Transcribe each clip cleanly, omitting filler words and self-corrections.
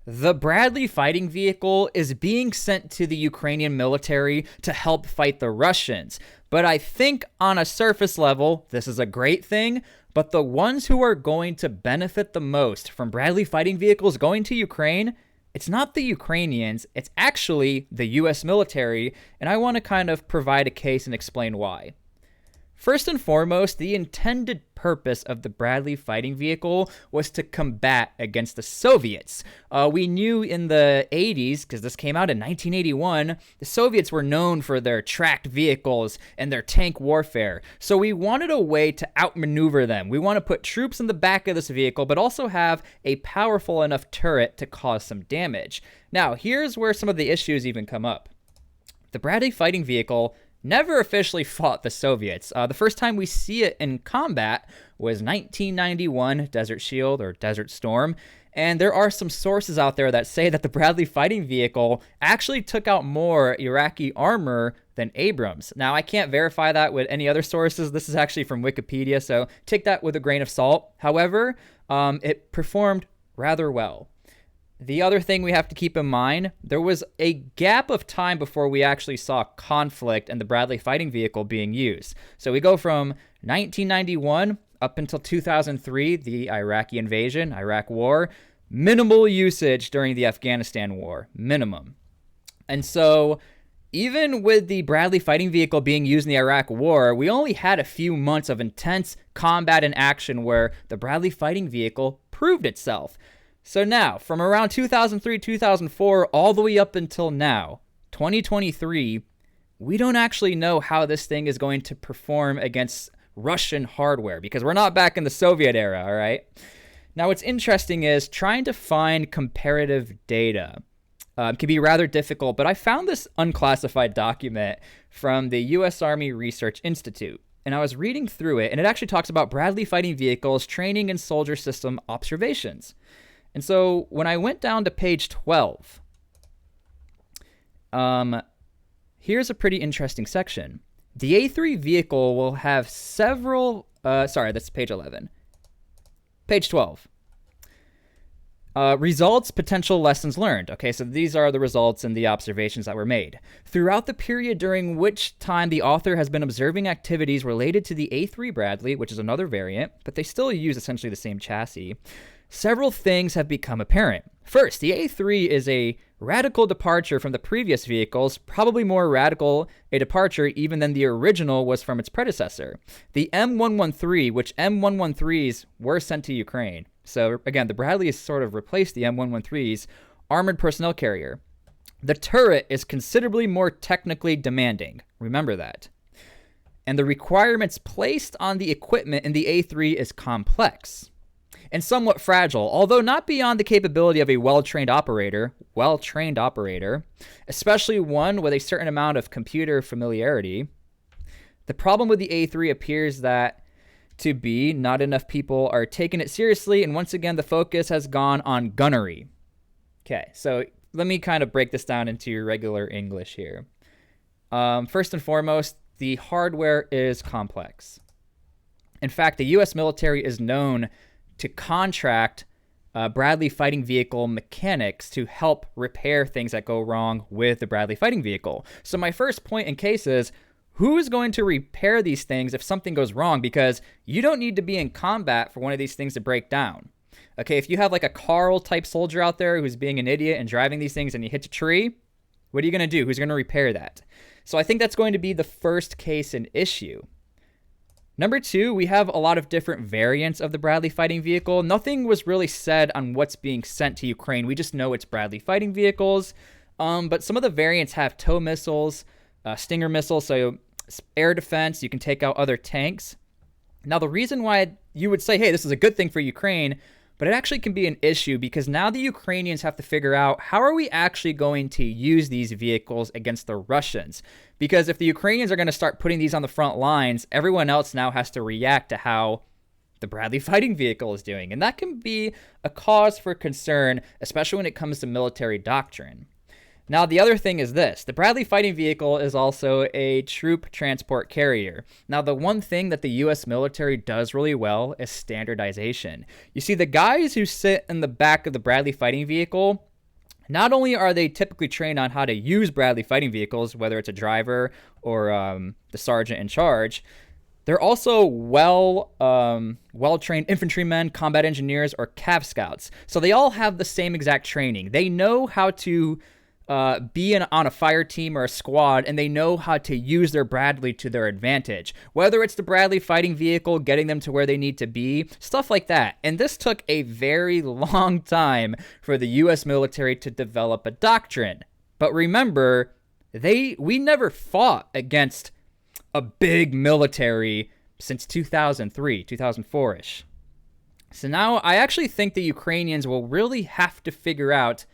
The Bradley fighting vehicle is being sent to the Ukrainian military to help fight the Russians. But I think on a surface level, this is a great thing. But the ones who are going to benefit the most from Bradley fighting vehicles going to Ukraine, it's not the Ukrainians, it's actually the US military. And I want to kind of provide a case and explain why. First and foremost, the intended purpose of the Bradley fighting vehicle was to combat against the Soviets. We knew in the 80s, because this came out in 1981, the Soviets were known for their tracked vehicles and their tank warfare. So we wanted a way to outmaneuver them. We want to put troops in the back of this vehicle, but also have a powerful enough turret to cause some damage. Now, here's where some of the issues even come up. The Bradley fighting vehicle never officially fought the Soviets. The first time we see it in combat was 1991 Desert Shield or Desert Storm. And there are some sources out there that say that the Bradley fighting vehicle actually took out more Iraqi armor than Abrams. Now, I can't verify that with any other sources. This is actually from Wikipedia, so take that with a grain of salt. However, it performed rather well. The other thing we have to keep in mind, there was a gap of time before we actually saw conflict and the Bradley fighting vehicle being used. So we go from 1991 up until 2003, the Iraqi invasion, Iraq war, minimal usage during the Afghanistan war, minimum. And so even with the Bradley fighting vehicle being used in the Iraq war, we only had a few months of intense combat and action where the Bradley fighting vehicle proved itself. So now, from around 2003, 2004, all the way up until now, 2023, we don't actually know how this thing is going to perform against Russian hardware because we're not back in the Soviet era, all right? Now, what's interesting is trying to find comparative data can be rather difficult, but I found this unclassified document from the U.S. Army Research Institute. And I was reading through it, and it actually talks about Bradley fighting vehicles, training, and soldier system observations. And so when I went down to page 12, here's a pretty interesting section. The A3 vehicle will have several, that's page 11. Page 12. Results, potential lessons learned. Okay, so these are the results and the observations that were made. Throughout the period during which time the author has been observing activities related to the A3 Bradley, which is another variant, but they still use essentially the same chassis, several things have become apparent. First, the A3 is a radical departure from the previous vehicles, probably more radical a departure even than the original was from its predecessor. The M113, which M113s were sent to Ukraine. So again, the Bradley has sort of replaced the M113's armored personnel carrier. The turret is considerably more technically demanding. Remember that. And the requirements placed on the equipment in the A3 is complex and somewhat fragile, although not beyond the capability of a well-trained operator, especially one with a certain amount of computer familiarity. The problem with the A3 appears that to be not enough people are taking it seriously, and once again, the focus has gone on gunnery. Okay, so let me kind of break this down into your regular English here. First and foremost, the hardware is complex. In fact, the U.S. military is known to contract Bradley fighting vehicle mechanics to help repair things that go wrong with the Bradley fighting vehicle. So my first point in case is, who is going to repair these things if something goes wrong? Because you don't need to be in combat for one of these things to break down. Okay, if you have like a Carl type soldier out there who's being an idiot and driving these things and you hit a tree, what are you going to do? Who's going to repair that? So I think that's going to be the first case and issue. Number two, we have a lot of different variants of the Bradley fighting vehicle. Nothing was really said on what's being sent to Ukraine. We just know it's Bradley fighting vehicles. But some of the variants have tow missiles, Stinger missiles, so air defense. You can take out other tanks. Now, the reason why you would say, hey, this is a good thing for Ukraine, but it actually can be an issue because now the Ukrainians have to figure out how are we actually going to use these vehicles against the Russians? Because if the Ukrainians are going to start putting these on the front lines, everyone else now has to react to how the Bradley fighting vehicle is doing. And that can be a cause for concern, especially when it comes to military doctrine. Now, the other thing is this. The Bradley fighting vehicle is also a troop transport carrier. Now, the one thing that the U.S. military does really well is standardization. You see, the guys who sit in the back of the Bradley fighting vehicle, Not only are they typically trained on how to use Bradley fighting vehicles, whether it's a driver or the sergeant in charge, they're also well-trained infantrymen, combat engineers, or Cav scouts. So they all have the same exact training. They know how to be on a fire team or a squad, and they know how to use their Bradley to their advantage. Whether it's the Bradley fighting vehicle getting them to where they need to be, stuff like that. And this took a very long time for the U.S. military to develop a doctrine. But remember, we never fought against a big military since 2003, 2004-ish. So now I actually think the Ukrainians will really have to figure out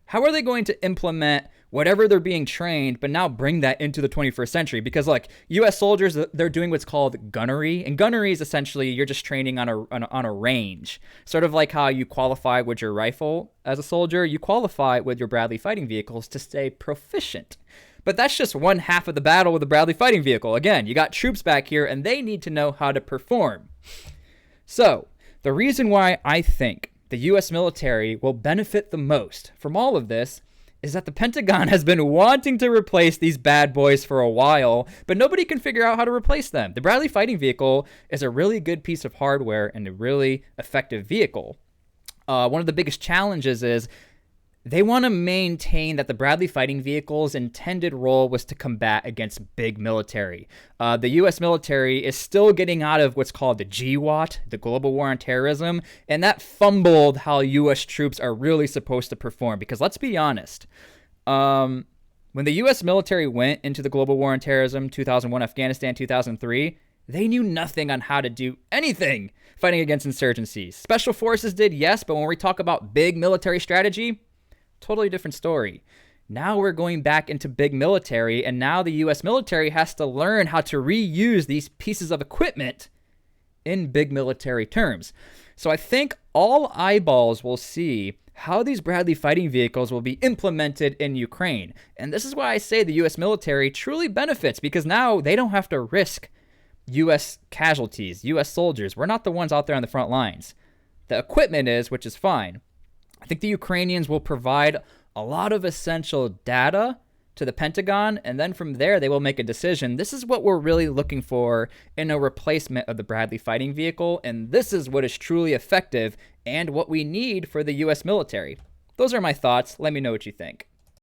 how are they going to implement whatever they're being trained, but now bring that into the 21st century? Because like U.S. soldiers, they're doing what's called gunnery, and gunnery is essentially you're just training on a range, sort of like how you qualify with your rifle as a soldier. You qualify with your Bradley fighting vehicles to stay proficient. But that's just one half of the battle with the Bradley fighting vehicle. Again, you got troops back here, and they need to know how to perform. So the reason why I think the U.S. military will benefit the most from all of this is that the Pentagon has been wanting to replace these bad boys for a while, but nobody can figure out how to replace them. The Bradley fighting vehicle is a really good piece of hardware and a really effective vehicle. One of the biggest challenges is they want to maintain that the Bradley fighting vehicle's intended role was to combat against big military. The U.S. military is still getting out of what's called the GWOT, the Global War on Terrorism, and that fumbled how U.S. troops are really supposed to perform. Because let's be honest, when the U.S. military went into the Global War on Terrorism, 2001, Afghanistan, 2003, they knew nothing on how to do anything fighting against insurgencies. Special forces did, yes, but when we talk about big military strategy, totally different story. Now we're going back into big military, and now the U.S. military has to learn how to reuse these pieces of equipment in big military terms. So I think all eyeballs will see how these Bradley fighting vehicles will be implemented in Ukraine. And this is why I say the U.S. military truly benefits, because now they don't have to risk U.S. casualties, U.S. soldiers. We're not the ones out there on the front lines. The equipment is, which is fine. I think the Ukrainians will provide a lot of essential data to the Pentagon, and then from there they will make a decision. This is what we're really looking for in a replacement of the Bradley fighting vehicle, and this is what is truly effective and what we need for the U.S. military. Those are my thoughts. Let me know what you think.